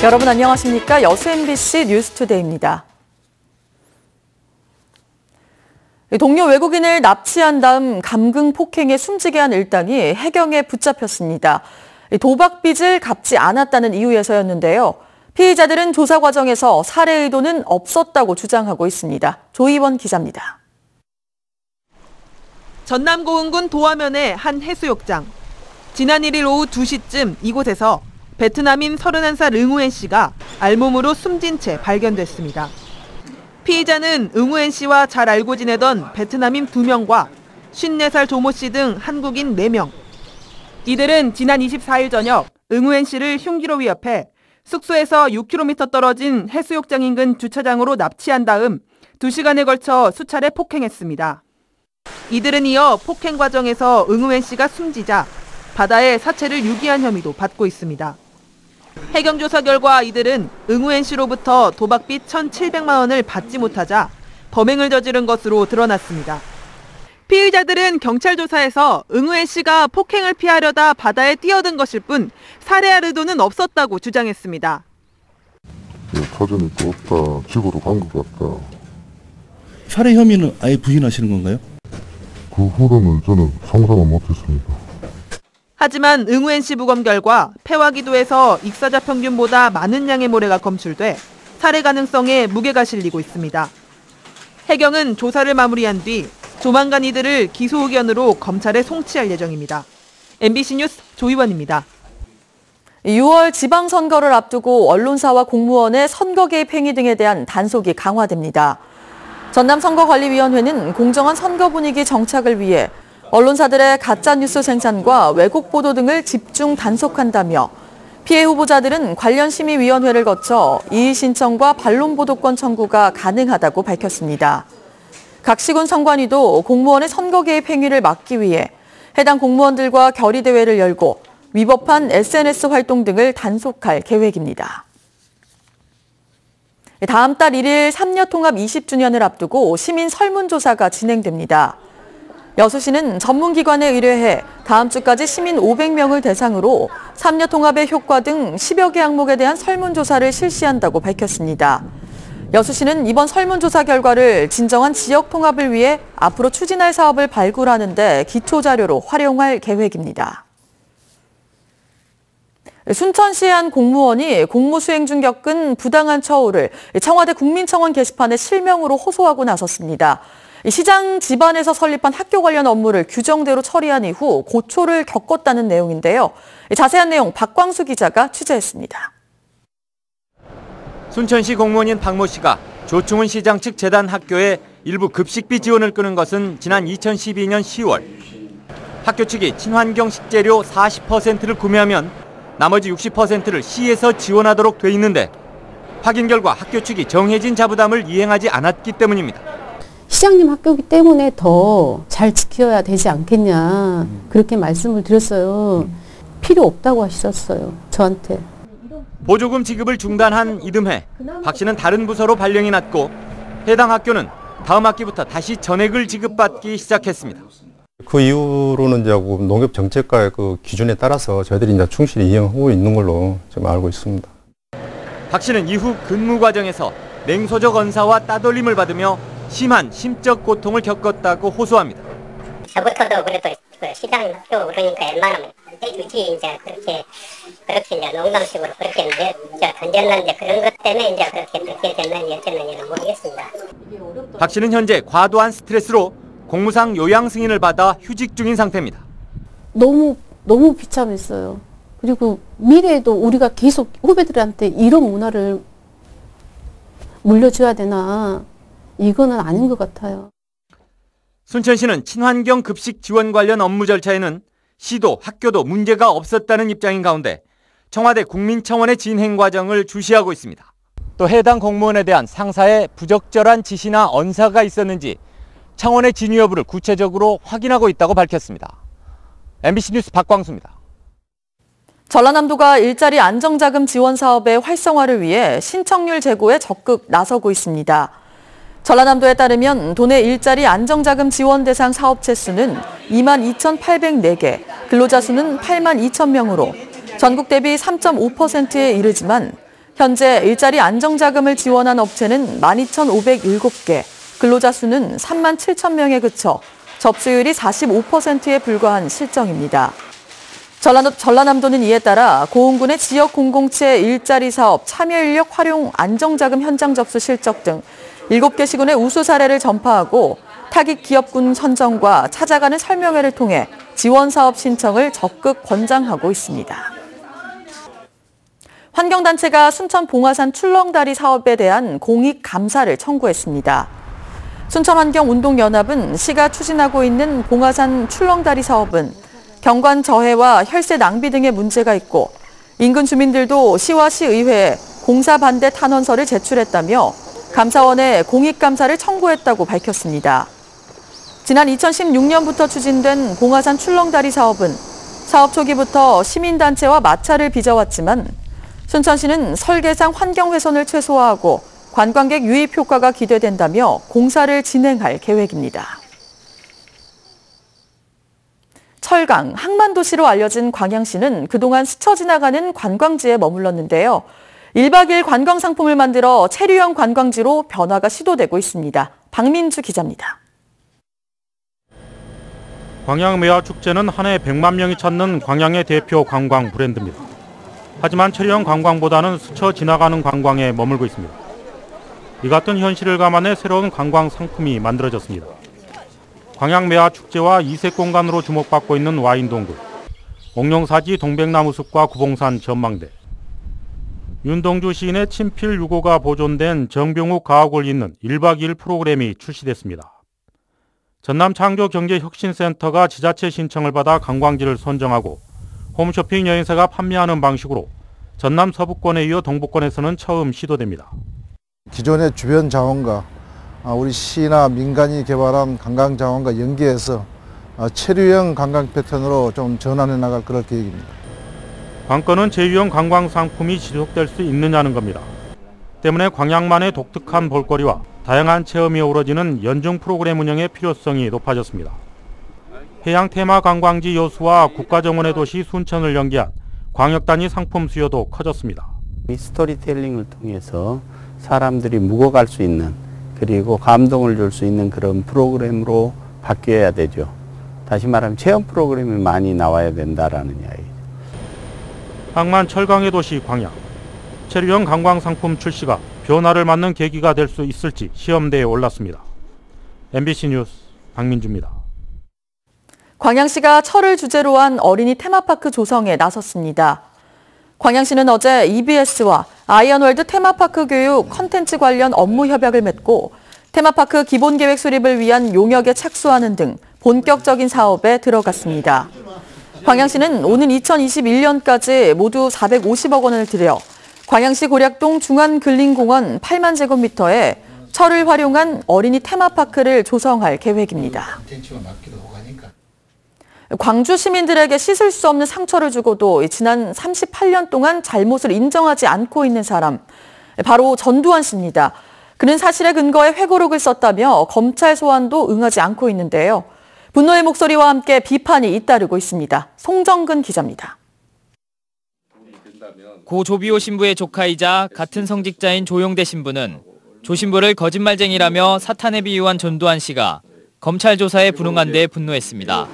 여러분 안녕하십니까? 여수 MBC 뉴스투데이입니다. 동료 외국인을 납치한 다음 감금 폭행에 숨지게 한 일당이 해경에 붙잡혔습니다. 도박 빚을 갚지 않았다는 이유에서였는데요. 피의자들은 조사 과정에서 살해 의도는 없었다고 주장하고 있습니다. 조희원 기자입니다. 전남 고흥군 도화면의 한 해수욕장. 지난 1일 오후 2시쯤 이곳에서 베트남인 31살 응우엔 씨가 알몸으로 숨진 채 발견됐습니다. 피의자는 응우엔 씨와 잘 알고 지내던 베트남인 2명과 54살 조모 씨 등 한국인 4명. 이들은 지난 24일 저녁 응우엔 씨를 흉기로 위협해 숙소에서 6km 떨어진 해수욕장 인근 주차장으로 납치한 다음 2시간에 걸쳐 수차례 폭행했습니다. 이들은 이어 폭행 과정에서 응우엔 씨가 숨지자 바다에 사체를 유기한 혐의도 받고 있습니다. 해경 조사 결과 이들은 응우엔 씨로부터 도박빚 1,700만 원을 받지 못하자 범행을 저지른 것으로 드러났습니다. 피의자들은 경찰 조사에서 응우엔 씨가 폭행을 피하려다 바다에 뛰어든 것일 뿐 살해할 의도는 없었다고 주장했습니다. 사전이 또 없다, 집으로 간 것 같다. 살해 혐의는 아예 부인하시는 건가요? 그 후로는 저는 상상을 못했습니다. 하지만 응우엔 씨 부검 결과 폐화기도에서 익사자 평균보다 많은 양의 모래가 검출돼 살해 가능성에 무게가 실리고 있습니다. 해경은 조사를 마무리한 뒤 조만간 이들을 기소 의견으로 검찰에 송치할 예정입니다. MBC 뉴스 조희원입니다. 6월 지방선거를 앞두고 언론사와 공무원의 선거 개입 행위 등에 대한 단속이 강화됩니다. 전남선거관리위원회는 공정한 선거 분위기 정착을 위해 언론사들의 가짜뉴스 생산과 왜곡 보도 등을 집중 단속한다며 피해 후보자들은 관련 심의위원회를 거쳐 이의 신청과 반론 보도권 청구가 가능하다고 밝혔습니다. 각 시군 선관위도 공무원의 선거 개입 행위를 막기 위해 해당 공무원들과 결의대회를 열고 위법한 SNS 활동 등을 단속할 계획입니다. 다음 달 1일 3녀 통합 20주년을 앞두고 시민 설문조사가 진행됩니다. 여수시는 전문기관에 의뢰해 다음 주까지 시민 500명을 대상으로 3녀 통합의 효과 등 10여 개 항목에 대한 설문조사를 실시한다고 밝혔습니다. 여수시는 이번 설문조사 결과를 진정한 지역 통합을 위해 앞으로 추진할 사업을 발굴하는 데 기초자료로 활용할 계획입니다. 순천시의 한 공무원이 공무 수행 중 겪은 부당한 처우를 청와대 국민청원 게시판에 실명으로 호소하고 나섰습니다. 시장 집안에서 설립한 학교 관련 업무를 규정대로 처리한 이후 고초를 겪었다는 내용인데요. 자세한 내용 박광수 기자가 취재했습니다. 순천시 공무원인 박모 씨가 조충훈 시장 측 재단 학교에 일부 급식비 지원을 끄는 것은 지난 2012년 10월. 학교 측이 친환경 식재료 40%를 구매하면 나머지 60%를 시에서 지원하도록 돼 있는데 확인 결과 학교 측이 정해진 자부담을 이행하지 않았기 때문입니다. 시장님 학교이기 때문에 더 잘 지켜야 되지 않겠냐 그렇게 말씀을 드렸어요. 필요 없다고 하셨어요, 저한테. 보조금 지급을 중단한 이듬해 박 씨는 다른 부서로 발령이 났고 해당 학교는 다음 학기부터 다시 전액을 지급받기 시작했습니다. 그 이후로는 이제 농협 정책과의 그 기준에 따라서 저희들이 이제 충실히 이행하고 있는 걸로 지금 알고 있습니다. 박 씨는 이후 근무 과정에서 냉소적 언사와 따돌림을 받으며 심한 심적 고통을 겪었다고 호소합니다. 저부터도 그래도 시장 학교 그러니까 웬만하면 해주지 이제 그렇게 이제 농담식으로 그렇게 던졌는데 그런 것 때문에 이제 그렇게 듣게 됐는지 어쩌는지는 모르겠습니다. 박 씨는 현재 과도한 스트레스로 공무상 요양 승인을 받아 휴직 중인 상태입니다. 너무 비참했어요. 그리고 미래에도 우리가 계속 후배들한테 이런 문화를 물려줘야 되나 이거는 아닌 것 같아요. 순천시는 친환경 급식 지원 관련 업무 절차에는 시도, 학교도 문제가 없었다는 입장인 가운데 청와대 국민청원의 진행 과정을 주시하고 있습니다. 또 해당 공무원에 대한 상사의 부적절한 지시나 언사가 있었는지 청원의 진위 여부를 구체적으로 확인하고 있다고 밝혔습니다. MBC 뉴스 박광수입니다. 전라남도가 일자리 안정자금 지원 사업의 활성화를 위해 신청률 제고에 적극 나서고 있습니다. 전라남도에 따르면 도내 일자리 안정자금 지원 대상 사업체 수는 22,804개, 근로자 수는 82,000명으로 전국 대비 3.5%에 이르지만 현재 일자리 안정자금을 지원한 업체는 12,507개, 근로자 수는 3만 7천 명에 그쳐 접수율이 45%에 불과한 실정입니다. 전라남도는 이에 따라 고흥군의 지역 공공체 일자리 사업 참여인력 활용 안정자금 현장 접수 실적 등 7개 시군의 우수 사례를 전파하고 타깃 기업군 선정과 찾아가는 설명회를 통해 지원 사업 신청을 적극 권장하고 있습니다. 환경단체가 순천 봉화산 출렁다리 사업에 대한 공익 감사를 청구했습니다. 순천환경운동연합은 시가 추진하고 있는 봉화산 출렁다리 사업은 경관 저해와 혈세 낭비 등의 문제가 있고 인근 주민들도 시와 시의회에 공사 반대 탄원서를 제출했다며 감사원에 공익감사를 청구했다고 밝혔습니다. 지난 2016년부터 추진된 봉화산 출렁다리 사업은 사업 초기부터 시민단체와 마찰을 빚어왔지만 순천시는 설계상 환경훼손을 최소화하고 관광객 유입 효과가 기대된다며 공사를 진행할 계획입니다. 철강, 항만도시로 알려진 광양시는 그동안 스쳐 지나가는 관광지에 머물렀는데요. 1박 2일 관광 상품을 만들어 체류형 관광지로 변화가 시도되고 있습니다. 박민주 기자입니다. 광양매화축제는 한 해 100만 명이 찾는 광양의 대표 관광 브랜드입니다. 하지만 체류형 관광보다는 스쳐 지나가는 관광에 머물고 있습니다. 이 같은 현실을 감안해 새로운 관광 상품이 만들어졌습니다. 광양매화축제와 이색 공간으로 주목받고 있는 와인동굴, 옥룡사지 동백나무숲과 구봉산 전망대, 윤동주 시인의 친필 유고가 보존된 정병욱 가옥을 잇는 1박 2일 프로그램이 출시됐습니다. 전남창조경제혁신센터가 지자체 신청을 받아 관광지를 선정하고 홈쇼핑 여행사가 판매하는 방식으로 전남 서부권에 이어 동부권에서는 처음 시도됩니다. 기존의 주변 자원과 우리 시나 민간이 개발한 관광 자원과 연계해서 체류형 관광 패턴으로 좀 전환해 나갈 그럴 계획입니다. 관건은 제휴형 관광 상품이 지속될 수 있느냐는 겁니다. 때문에 광양만의 독특한 볼거리와 다양한 체험이 어우러지는 연중 프로그램 운영의 필요성이 높아졌습니다. 해양 테마 관광지 여수와 국가정원의 도시 순천을 연계한 광역 단위 상품 수요도 커졌습니다. 스토리텔링을 통해서 사람들이 묵어갈 수 있는 그리고 감동을 줄 수 있는 그런 프로그램으로 바뀌어야 되죠. 다시 말하면 체험 프로그램이 많이 나와야 된다라는 이야기죠. 항만 철강의 도시 광양. 체류형 관광 상품 출시가 변화를 맞는 계기가 될 수 있을지 시험대에 올랐습니다. MBC 뉴스 박민주입니다. 광양시가 철을 주제로 한 어린이 테마파크 조성에 나섰습니다. 광양시는 어제 EBS와 아이언월드 테마파크 교육 컨텐츠 관련 업무 협약을 맺고 테마파크 기본계획 수립을 위한 용역에 착수하는 등 본격적인 사업에 들어갔습니다. 광양시는 오는 2021년까지 모두 450억 원을 들여 광양시 고략동 중안근린공원 8만 제곱미터에 철을 활용한 어린이 테마파크를 조성할 계획입니다. 광주 시민들에게 씻을 수 없는 상처를 주고도 지난 38년 동안 잘못을 인정하지 않고 있는 사람, 바로 전두환 씨입니다. 그는 사실에 근거해 회고록을 썼다며 검찰 소환도 응하지 않고 있는데요. 분노의 목소리와 함께 비판이 잇따르고 있습니다. 송정근 기자입니다. 고 조비오 신부의 조카이자 같은 성직자인 조용대 신부는 조 신부를 거짓말쟁이라며 사탄에 비유한 전두환 씨가 검찰 조사에 불응한 데 분노했습니다.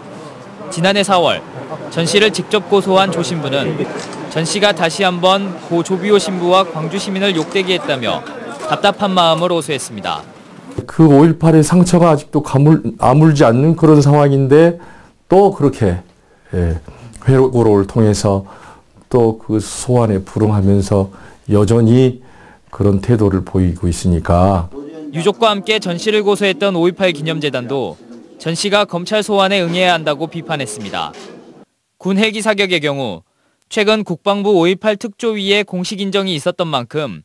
지난해 4월 전 씨를 직접 고소한 조 신부는 전 씨가 다시 한번 고 조비오 신부와 광주 시민을 욕되게 했다며 답답한 마음을 호소했습니다. 그 5.18의 상처가 아직도 아물지 않는 그런 상황인데 또 그렇게 회고록을 통해서 또 그 소환에 불응하면서 여전히 그런 태도를 보이고 있으니까. 유족과 함께 전 씨를 고소했던 5.18 기념재단도 전 씨가 검찰 소환에 응해야 한다고 비판했습니다. 군 헬기 사격의 경우 최근 국방부 5.18 특조위에 공식 인정이 있었던 만큼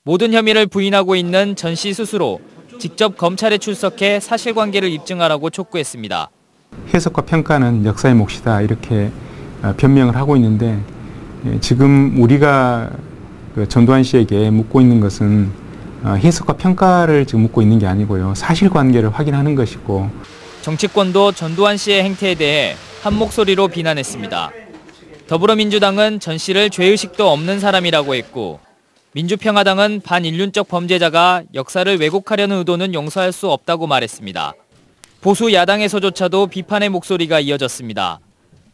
모든 혐의를 부인하고 있는 전 씨 스스로 직접 검찰에 출석해 사실관계를 입증하라고 촉구했습니다. 해석과 평가는 역사의 몫이다 이렇게 변명을 하고 있는데 지금 우리가 전두환 씨에게 묻고 있는 것은 해석과 평가를 지금 묻고 있는 게 아니고요. 사실관계를 확인하는 것이고. 정치권도 전두환 씨의 행태에 대해 한 목소리로 비난했습니다. 더불어민주당은 전 씨를 죄의식도 없는 사람이라고 했고 민주평화당은 반인륜적 범죄자가 역사를 왜곡하려는 의도는 용서할 수 없다고 말했습니다. 보수 야당에서조차도 비판의 목소리가 이어졌습니다.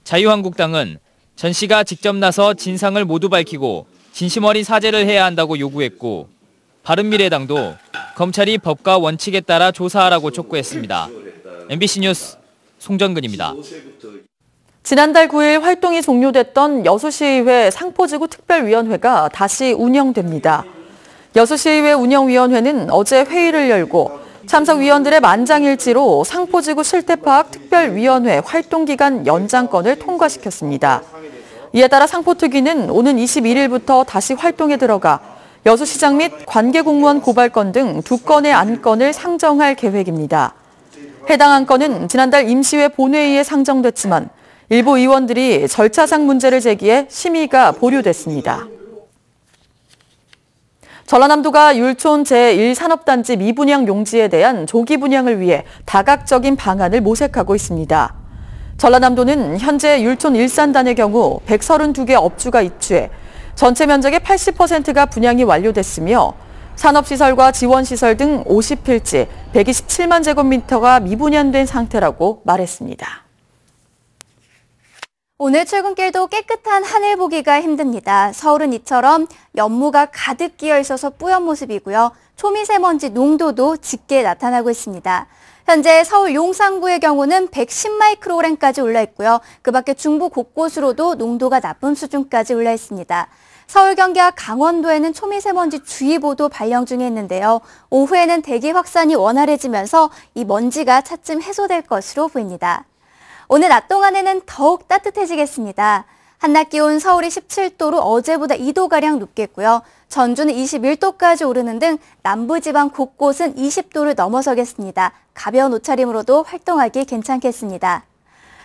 자유한국당은 전 씨가 직접 나서 진상을 모두 밝히고 진심 어린 사죄를 해야 한다고 요구했고, 바른미래당도 검찰이 법과 원칙에 따라 조사하라고 촉구했습니다. MBC 뉴스 송정근입니다. 지난달 9일 활동이 종료됐던 여수시의회 상포지구 특별위원회가 다시 운영됩니다. 여수시의회 운영위원회는 어제 회의를 열고 참석위원들의 만장일치로 상포지구 실태파악 특별위원회 활동기간 연장권을 통과시켰습니다. 이에 따라 상포특위는 오는 21일부터 다시 활동에 들어가 여수시장 및 관계공무원 고발건 등 2건의 안건을 상정할 계획입니다. 해당 안건은 지난달 임시회 본회의에 상정됐지만 일부 의원들이 절차상 문제를 제기해 심의가 보류됐습니다. 전라남도가 율촌 제1산업단지 미분양 용지에 대한 조기 분양을 위해 다각적인 방안을 모색하고 있습니다. 전라남도는 현재 율촌 일산단의 경우 132개 업주가 입주해 전체 면적의 80%가 분양이 완료됐으며 산업시설과 지원시설 등 50필지 127만 제곱미터가 미분양된 상태라고 말했습니다. 오늘 출근길도 깨끗한 하늘 보기가 힘듭니다. 서울은 이처럼 연무가 가득 끼어 있어서 뿌연 모습이고요. 초미세먼지 농도도 짙게 나타나고 있습니다. 현재 서울 용산구의 경우는 110마이크로그램까지 올라 있고요. 그 밖에 중부 곳곳으로도 농도가 나쁨 수준까지 올라 있습니다. 서울, 경기와 강원도에는 초미세먼지 주의보도 발령 중에 있는데요. 오후에는 대기 확산이 원활해지면서 이 먼지가 차츰 해소될 것으로 보입니다. 오늘 낮 동안에는 더욱 따뜻해지겠습니다. 한낮 기온 서울이 17도로 어제보다 2도가량 높겠고요. 전주는 21도까지 오르는 등 남부지방 곳곳은 20도를 넘어서겠습니다. 가벼운 옷차림으로도 활동하기 괜찮겠습니다.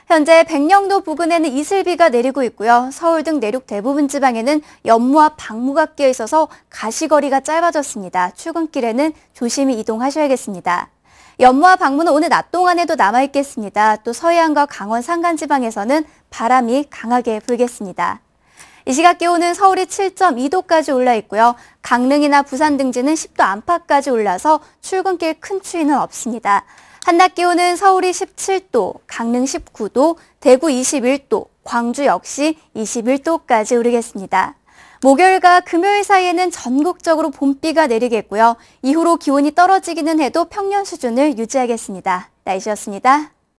현재 백령도 부근에는 이슬비가 내리고 있고요. 서울 등 내륙 대부분 지방에는 연무와 방무가 끼어 있어서 가시거리가 짧아졌습니다. 출근길에는 조심히 이동하셔야겠습니다. 연무와 방무는 오늘 낮 동안에도 남아있겠습니다. 또 서해안과 강원 산간지방에서는 바람이 강하게 불겠습니다. 이 시각 기온은 서울이 7.2도까지 올라 있고요. 강릉이나 부산 등지는 10도 안팎까지 올라서 출근길 큰 추위는 없습니다. 한낮 기온은 서울이 17도, 강릉 19도, 대구 21도, 광주 역시 21도까지 오르겠습니다. 목요일과 금요일 사이에는 전국적으로 봄비가 내리겠고요. 이후로 기온이 떨어지기는 해도 평년 수준을 유지하겠습니다. 날씨였습니다.